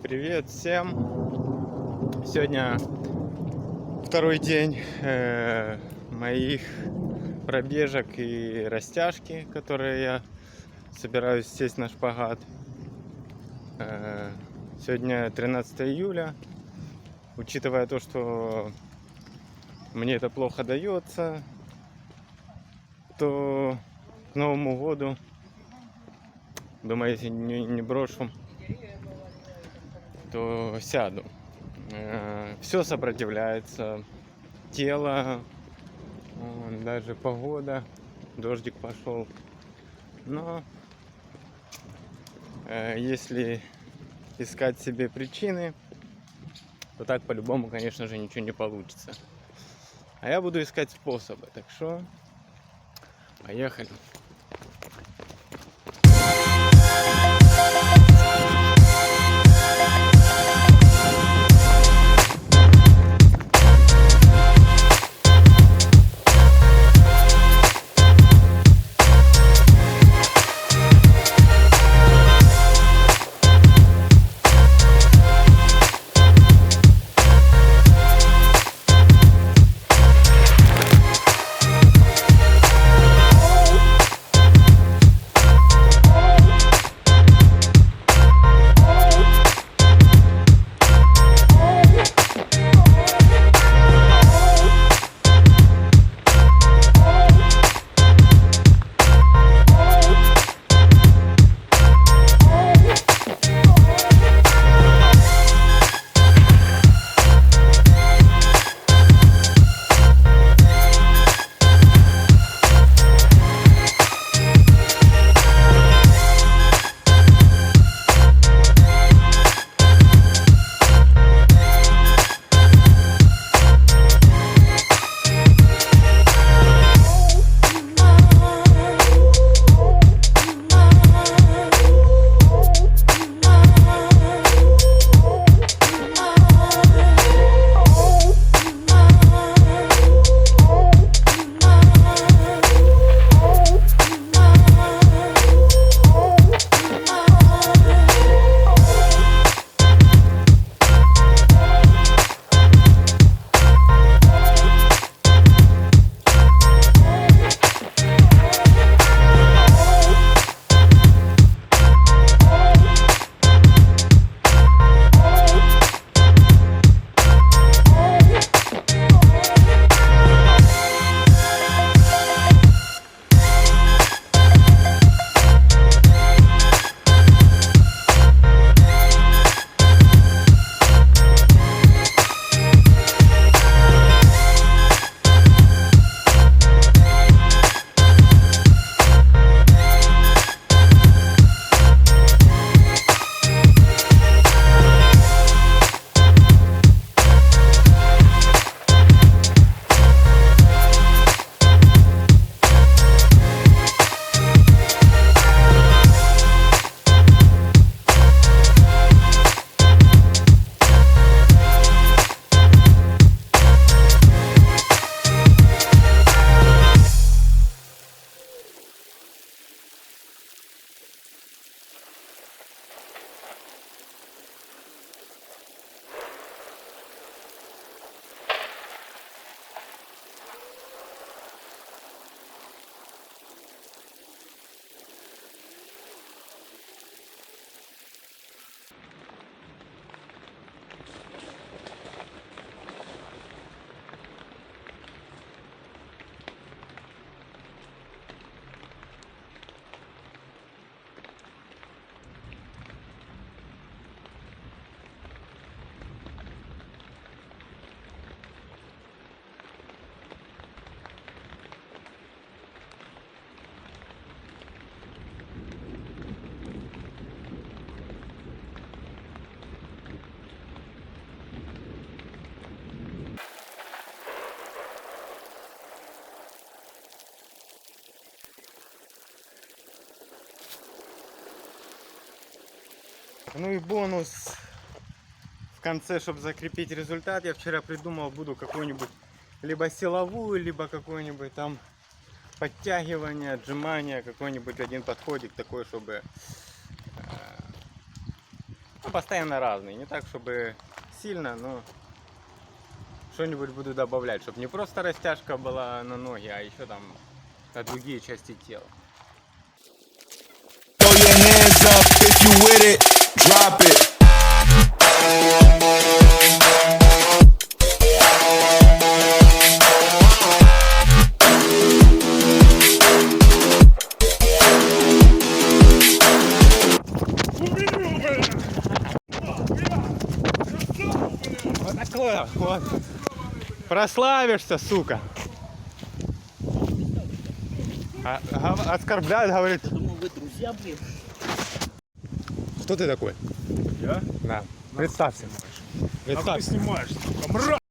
Привет всем! Сегодня второй день моих пробежек и растяжки, которые я собираюсь сесть на шпагат. Сегодня 13 июля. Учитывая то, что мне это плохо дается, то к Новому году, думаю, если не брошу, то сяду. Все сопротивляется, тело, даже погода, дождик пошел. Но если искать себе причины, то так по-любому, конечно же, ничего не получится. А я буду искать способы, так что поехали. Ну и бонус в конце, чтобы закрепить результат, я вчера придумал, буду какую-нибудь либо силовую, либо какое-нибудь там подтягивание, отжимание, какой-нибудь один подходик такой, чтобы постоянно разные. Не так, чтобы сильно, но что-нибудь буду добавлять, чтобы не просто растяжка была на ноги, а еще там на другие части тела. Throw your hands up if you with it, drop it. Вот такое вот. Прославишься, сука. Оскорбляет, говорит. Я думаю, вы друзья, блин. Кто ты такой? Я? Да. Представься. Как ты снимаешь, сука, мразь!